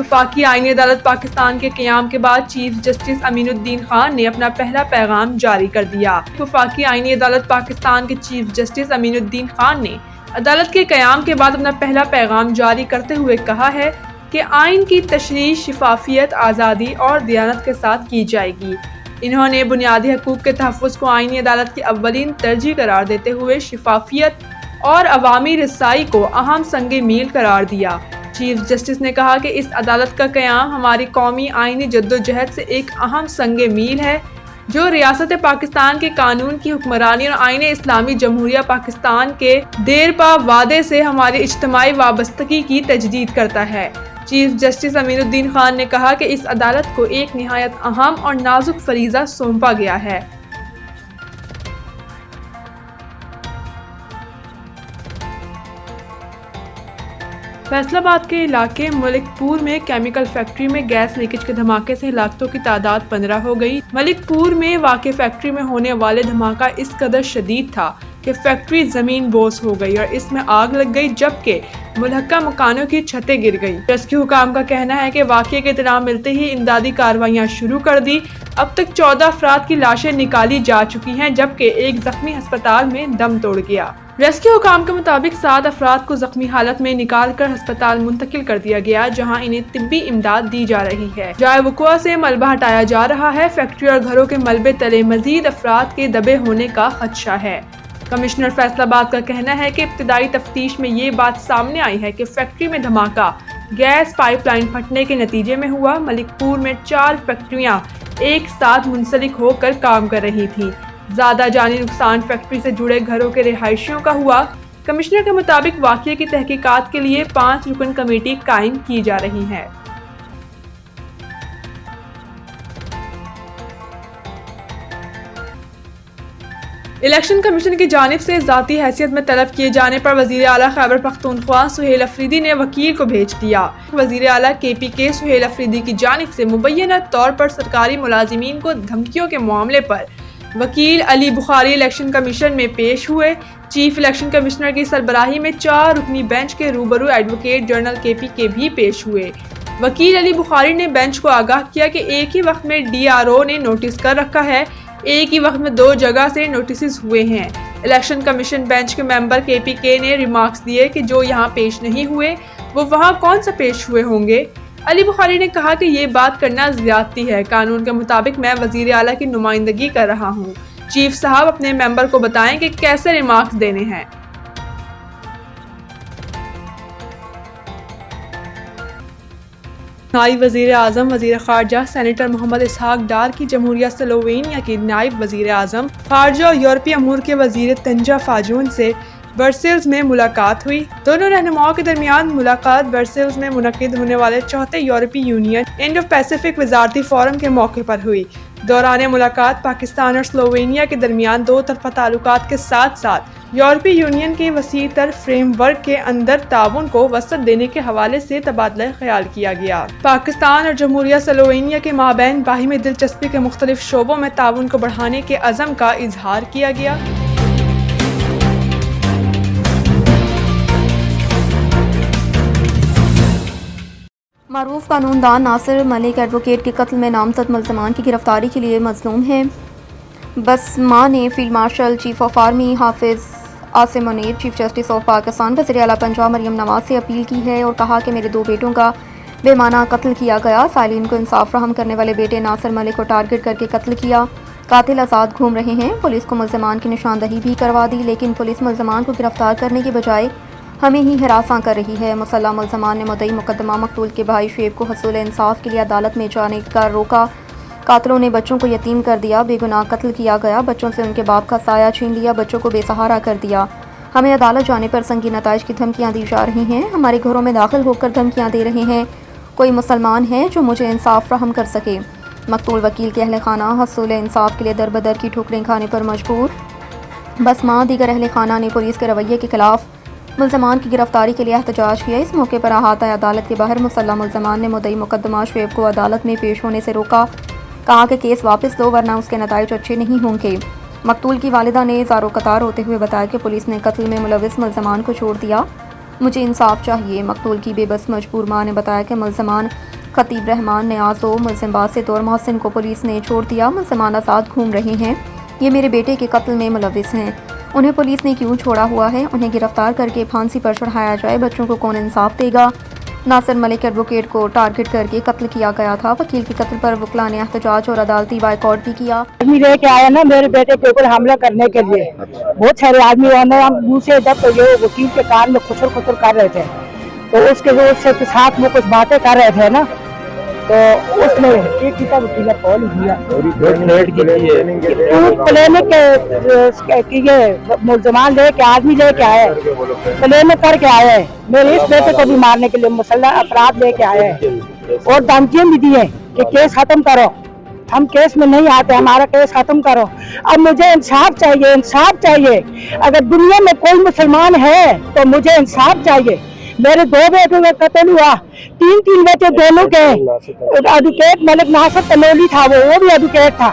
وفاقی آئینی عدالت پاکستان کے قیام کے بعد چیف جسٹس امین الدین خان نے اپنا پہلا پیغام جاری کر دیا۔ وفاقی آئینی عدالت پاکستان کے چیف جسٹس امین الدین خان نے عدالت کے قیام کے بعد اپنا پہلا پیغام جاری کرتے ہوئے کہا ہے کہ آئین کی تشریح شفافیت، آزادی اور دیانت کے ساتھ کی جائے گی۔ انہوں نے بنیادی حقوق کے تحفظ کو آئینی عدالت کی اولین ترجیح قرار دیتے ہوئے شفافیت اور عوامی رسائی کو اہم سنگ میل قرار دیا۔ چیف جسٹس نے کہا کہ اس عدالت کا قیام ہماری قومی آئینی جدوجہد سے ایک اہم سنگ میل ہے جو ریاست پاکستان کے قانون کی حکمرانی اور آئین اسلامی جمہوریہ پاکستان کے دیرپا وعدے سے ہماری اجتماعی وابستگی کی تجدید کرتا ہے۔ چیف جسٹس امین الدین خان نے کہا کہ اس عدالت کو ایک نہایت اہم اور نازک فریضہ سونپا گیا ہے۔ فیصل آباد کے علاقے ملک پور میں کیمیکل فیکٹری میں گیس لیکیج کے دھماکے سے ہلاکتوں کی تعداد 15 ہو گئی۔ ملک پور میں واقع فیکٹری میں ہونے والے دھماکہ اس قدر شدید تھا کہ فیکٹری زمین بوس ہو گئی اور اس میں آگ لگ گئی، جبکہ ملحقہ مکانوں کی چھتیں گر گئیں۔ ریسکیو حکام کا کہنا ہے کہ واقعے کی اطلاع ملتے ہی امدادی کارروائیاں شروع کر دی۔ اب تک 14 افراد کی لاشیں نکالی جا چکی ہیں، جبکہ ایک زخمی ہسپتال میں دم توڑ گیا۔ ریسکیو حکام کے مطابق 7 افراد کو زخمی حالت میں نکال کر ہسپتال منتقل کر دیا گیا، جہاں انہیں طبی امداد دی جا رہی ہے۔ جائے وقوع سے ملبہ ہٹایا جا رہا ہے۔ فیکٹری اور گھروں کے ملبے تلے مزید افراد کے دبے ہونے کا خدشہ ہے۔ کمشنر فیصل آباد کا کہنا ہے کہ ابتدائی تفتیش میں یہ بات سامنے آئی ہے کہ فیکٹری میں دھماکہ گیس پائپ لائن پھٹنے کے نتیجے میں ہوا۔ ملک پور میں 4 فیکٹریاں ایک ساتھ منسلک ہو کر کام کر رہی تھیں۔ زیادہ جانی نقصان فیکٹری سے جڑے گھروں کے رہائشیوں کا ہوا۔ کمشنر کے مطابق واقعے کی تحقیقات کے لیے 5 رکن کمیٹی قائم کی جا رہی ہے۔ الیکشن کمیشن کی جانب سے ذاتی حیثیت میں طلب کیے جانے پر وزیر اعلیٰ خیبر پختونخوا سہیل افریدی نے وکیل کو بھیج دیا۔ وزیر اعلیٰ KPK سہیل افریدی کی جانب سے مبینہ طور پر سرکاری ملازمین کو دھمکیوں کے معاملے پر وکیل علی بخاری الیکشن کمیشن میں پیش ہوئے۔ چیف الیکشن کمشنر کی سربراہی میں 4 رکنی بینچ کے روبرو ایڈوکیٹ جنرل KPK بھی پیش ہوئے۔ وکیل علی بخاری نے بینچ کو آگاہ کیا کہ ایک ہی وقت میں DRO نے نوٹس کر رکھا ہے، ایک ہی وقت میں 2 جگہ سے نوٹسز ہوئے ہیں۔ الیکشن کمیشن بینچ کے ممبر KPK نے ریمارکس دیے کہ جو یہاں پیش نہیں ہوئے وہ وہاں کون سا پیش ہوئے ہوں گے۔ علی بخاری نے کہا کہ یہ بات کرنا زیادتی ہے، قانون کے مطابق میں وزیر اعلیٰ کی نمائندگی کر رہا ہوں۔ چیف صاحب اپنے ممبر کو بتائیں کہ کیسے ریمارکس دینے ہیں۔ نائب وزیر اعظم وزیر خارجہ سینیٹر محمد اسحاق ڈار کی جمہوریہ سلووینیا کی نائب وزیر اعظم خارجہ اور یورپی امور کے وزیر تنجا فاجون سے برسلز میں ملاقات ہوئی۔ دونوں رہنماؤں کے درمیان ملاقات برسلز میں منعقد ہونے والے 4تھے یورپی یونین انڈو پیسیفک وزارتی فورم کے موقع پر ہوئی۔ دوران ملاقات پاکستان اور سلووینیا کے درمیان 2 طرفہ تعلقات کے ساتھ ساتھ یورپی یونین کے وسیع تر فریم ورک کے اندر تعاون کو وسعت دینے کے حوالے سے تبادلہ خیال کیا گیا۔ پاکستان اور جمہوریہ سلووینیا کے مابین باہمی دلچسپی کے مختلف شعبوں میں تعاون کو بڑھانے کے عزم کا اظہار کیا گیا۔ معروف قانون دان ناصر ملک ایڈوکیٹ کے قتل میں نامزد ملزمان کی گرفتاری کے لیے مظلوم ہیں۔ بسما نے field marshal chief of army Hafiz Asim Munir, chief justice of Pakistan وزیر اعلیٰ پنجاب مریم نواز سے اپیل کی ہے اور کہا کہ میرے 2 بیٹوں کا بے معنی قتل کیا گیا۔ فائلین کو انصاف فراہم کرنے والے بیٹے ناصر ملک کو ٹارگٹ کر کے قتل کیا۔ قاتل آزاد گھوم رہے ہیں۔ پولیس کو ملزمان کی نشاندہی بھی کروا دی، لیکن پولیس ملزمان کو گرفتار کرنے کے بجائے ہمیں ہی ہراساں کر رہی ہے۔ مسلح ملزمان نے مدعی مقدمہ مقتول کے بھائی شعیب کو حصول انصاف کے لیے عدالت میں جانے کا روکا۔ قاتلوں نے بچوں کو یتیم کر دیا، بے گناہ قتل کیا گیا، بچوں سے ان کے باپ کا سایہ چھین لیا، بچوں کو بے سہارا کر دیا۔ ہمیں عدالت جانے پر سنگین نتائج کی دھمکیاں دی جا رہی ہیں، ہمارے گھروں میں داخل ہو کر دھمکیاں دے رہے ہیں۔ کوئی مسلمان ہے جو مجھے انصاف فراہم کر سکے؟ مقتول وکیل کے اہل خانہ حصول انصاف کے لیے در بدر کی ٹھوکریں کھانے پر مجبور۔ بسما دیگر اہل خانہ نے پولیس کے رویے کے خلاف ملزمان کی گرفتاری کے لیے احتجاج کیا۔ اس موقع پر احاطہ عدالت کے باہر مسلح ملزمان نے مدعی مقدمہ شعیب کو عدالت میں پیش ہونے سے روکا، کہا کہ کیس واپس لو ورنہ اس کے نتائج اچھے نہیں ہوں گے۔ مقتول کی والدہ نے زارو قطار ہوتے ہوئے بتایا کہ پولیس نے قتل میں ملوث ملزمان کو چھوڑ دیا، مجھے انصاف چاہیے۔ مقتول کی بے بس مجبور ماں نے بتایا کہ ملزمان خطیب رحمان نیاز و ملزم باسط اور محسن کو پولیس نے چھوڑ دیا۔ ملزمان آزاد گھوم رہے ہیں، یہ میرے بیٹے کے قتل میں ملوث ہیں، انہیں پولیس نے کیوں چھوڑا ہوا ہے؟ انہیں گرفتار کر کے پھانسی پر چڑھایا جائے، بچوں کو کون انصاف دے گا؟ ناصر ملک ایڈوکیٹ کو ٹارگٹ کر کے قتل کیا گیا تھا۔ وکیل کے قتل پر وکلاء نے احتجاج اور عدالتی بائیکاٹ بھی کیا۔ آدمی لے کے آیا نا میرے بیٹے کے اوپر حملہ کرنے کے لیے، بہت سارے آدمی آنے، ہم دوسرے جب تو یہ وکیل کے کان میں خسر خسر کر رہے تھے، تو اس کے ساتھ میں کچھ باتیں کر رہے تھے نا، تو اس نے ایک کتاب وکیل کال دیا کلینک کی ملزمان لے کے آدمی لے کے آئے، کلینک کر کے آئے، میرے اس بیٹے کو بھی مارنے کے لیے مسلح افراد لے کے آئے اور دھمکیاں بھی دی ہیں کہ کیس ختم کرو، ہم کیس میں نہیں آتے، ہمارا کیس ختم کرو۔ اب مجھے انصاف چاہیے، انصاف چاہیے، اگر دنیا میں کوئی مسلمان ہے تو مجھے انصاف چاہیے۔ میرے دو بیٹوں کا قتل ہوا، تین بچے دونوں کے، ایڈوکیٹ ملک ناصر تنولی تھا، وہ بھی ایڈوکیٹ تھا،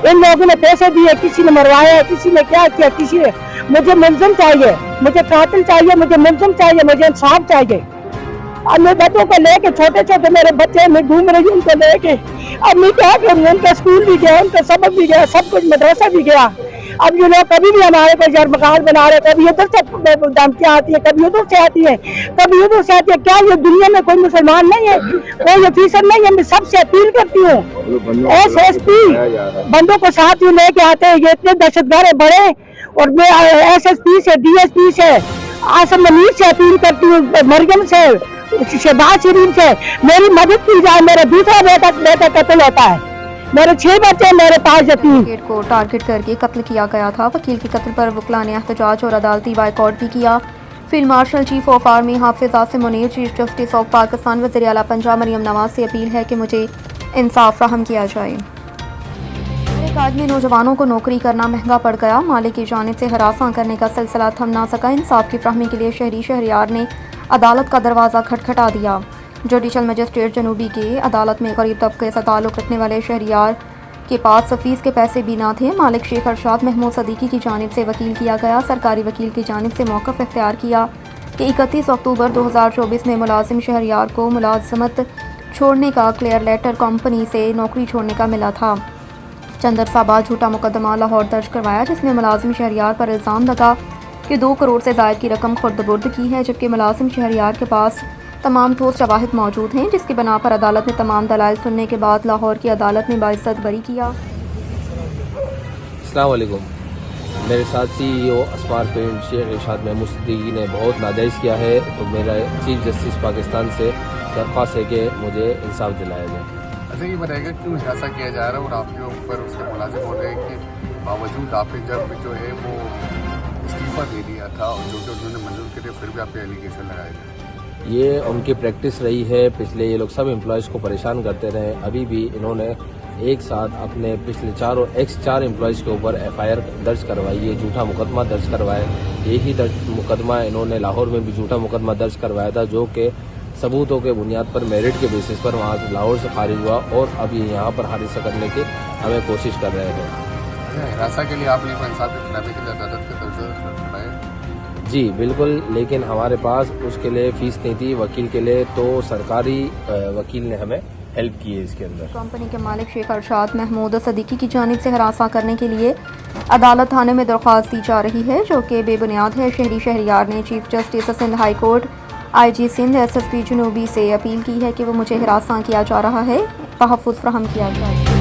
ان لوگوں نے پیسے دیے، کسی نے مروایا، کسی نے کیا کیا، کسی نے، مجھے ملزم چاہیے، مجھے قاتل چاہیے، مجھے ملزم چاہیے، مجھے انصاف چاہیے۔ اب میں بچوں کو لے کے چھوٹے چھوٹے میرے بچے میں گھوم رہی ہوں ان کو لے کے، اب میں کیا کروں، ان کا اسکول بھی گیا، ان کا سبق بھی گیا، سب کچھ مدرسہ بھی گیا۔ اب یہ لوگ کبھی بھی ہمارے کو جرمکار بنا رہے، کبھی ادھر سے دھمکیاں آتی ہیں، کبھی ادھر سے آتی ہیں، کبھی ادھر سے آتی ہے۔ کیا یہ دنیا میں کوئی مسلمان نہیں ہے، کوئی افیسر نہیں ہے؟ میں سب سے اپیل کرتی ہوں، ایس پی بندوں کو ساتھ ہی لے کے آتے ہیں، یہ اتنے دہشت گرد بڑے، اور میں ایس ایس پی سے، ڈی ایس پی سے، آصم منیر سے اپیل کرتی ہوں، مریم سے، شہباز شریف سے، میری مدد کی جائے، میرا دوسرا بیٹا قتل ہوتا ہے، میرے 6 بچے میرے پاس یتیم۔ ایڈوکیٹ کو ٹارگٹ کر کے قتل کیا گیا تھا۔ وکیل کے قتل پر وکلاء نے احتجاج اور عدالتی بائیکاٹ بھی کیا۔ Field marshal chief of army Hafiz Asim Munir, chief justice of Pakistan وزیر اعلیٰ پنجاب مریم نواز سے اپیل ہے کہ مجھے انصاف فراہم کیا جائے۔ کارڈ میں نوجوانوں کو نوکری کرنا مہنگا پڑ گیا، مالک کی جانب سے ہراساں کرنے کا سلسلہ تھم نہ سکا۔ انصاف کی فراہمی کے لیے شہریار نے عدالت کا دروازہ کھٹکھٹا دیا۔ جوڈیشل مجسٹریٹ جنوبی کے عدالت میں غریب طبقے سے تعلق رکھنے والے شہریار کے پاس فیس کے پیسے بھی نہ تھے۔ مالک شیخ ارشاد محمود صدیقی کی جانب سے وکیل کیا گیا۔ سرکاری وکیل کی جانب سے موقف اختیار کیا کہ 31 اکتوبر 2024 میں ملازم شہریار کو ملازمت چھوڑنے کا کلیئر لیٹر کمپنی سے نوکری چھوڑنے کا ملا تھا۔ چند عرصہ بعد جھوٹا مقدمہ لاہور درج کروایا، جس میں ملازم شہریار پر الزام لگا کہ 2 کروڑ سے زائد کی رقم خرد برد کی ہے، جبکہ ملازم شہریار کے پاس تمام ٹھوس شواہد موجود ہیں، جس کی بنا پر عدالت نے تمام دلائل سننے کے بعد لاہور کی عدالت نے باعزت بری کیا۔ السلام علیکم۔ میرے ساتھ سی ای او اسمار پینٹ شیخ ارشاد محمود صدیقی نے بہت ناجائز کیا ہے، تو میرا چیف جسٹس پاکستان سے درخواست ہے کہ مجھے انصاف دلایا جائے۔ اچھا یہ بتائے گا کیوں ہراساں کیا جا رہا ہے اور آپ کے اوپر اس کے ملازم ہو رہے ہیں کہ باوجود آپ نے جب جو ہے وہ استعفیٰ دے دیا تھا اور جو کہ انہوں نے منظور کیے تھے پھر بھی آپ پہ ایلیگیشن لگائے گئے؟ یہ ان کی پریکٹس رہی ہے، پچھلے یہ لوگ سب امپلائیز کو پریشان کرتے رہے، ابھی بھی انہوں نے ایک ساتھ اپنے پچھلے 4 امپلائیز کے اوپر ایف آئی آر درج کروائی ہے، جھوٹا مقدمہ درج کروایا۔ یہی مقدمہ انہوں نے لاہور میں بھی جھوٹا مقدمہ درج کروایا تھا، جو کہ ثبوتوں کے بنیاد پر میرٹ کے بیسس پر وہاں لاہور سے خارج ہوا، اور اب یہ یہاں پر حادثہ کرنے کی ہمیں کوشش کر رہے ہیں۔ ہراساں کے لیے آپ نے انصاف کی خلافی کے لیے عدالت کے درجے چڑھائے؟ جی بالکل، لیکن ہمارے پاس اس کے لیے فیس نہیں تھی وکیل کے لیے، تو سرکاری وکیل نے ہمیں ہیلپ کی ہے اس کے اندر۔ کمپنی کے مالک شیخ ارشاد محمود صدیقی کی جانب سے ہراساں کرنے کے لیے عدالت تھانے میں درخواست دی جا رہی ہے، جو کہ بے بنیاد ہے۔ شہریار نے chief justice Sindh high court, I G Sindh, S S P جنوبی سے اپیل کی ہے کہ وہ مجھے ہراساں کیا جا رہا ہے، تحفظ فراہم کیا جائے۔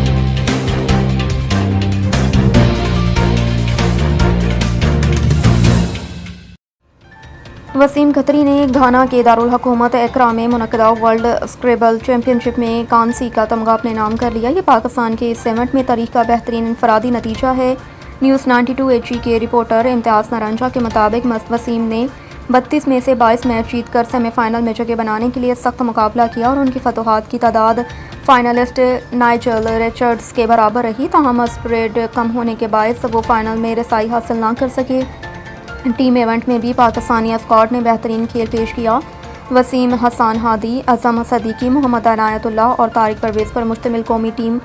وسیم کھتری نے گھانا کے دارالحکومت ایکرا میں منعقدہ ورلڈ اسکریبل چیمپئن شپ میں کانسی کا تمغہ اپنے نام کر لیا۔ یہ پاکستان کے اس ایونٹ میں تاریخ کا بہترین انفرادی نتیجہ ہے۔ نیوز 92 ایچ کے رپورٹر امتیاز نارنجا کے مطابق وسیم نے 32 میں سے 22 میچ جیت کر سیمی فائنل میں جگہ بنانے کے لیے سخت مقابلہ کیا، اور ان کی فتوحات کی تعداد فائنلسٹ نائجل ریچرڈز کے برابر رہی، تاہم اسپریڈ کم ہونے کے باعث وہ فائنل میں رسائی حاصل نہ کر سکے۔ ٹیم ایونٹ میں بھی پاکستانی اسکواڈ نے بہترین کھیل پیش کیا۔ وسیم، حسان ہادی، اعظم صدیقی، محمد عنایت اللہ اور طارق پرویز پر مشتمل قومی ٹیم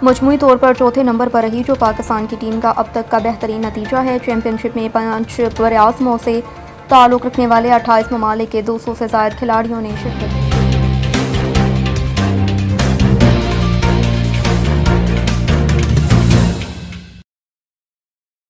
مجموعی طور پر چوتھے نمبر پر رہی، جو پاکستان کی ٹیم کا اب تک کا بہترین نتیجہ ہے۔ چیمپئن شپ میں 5 براعظموں سے تعلق رکھنے والے 28 ممالک کے 200 سے زائد کھلاڑیوں نے شرکت کی۔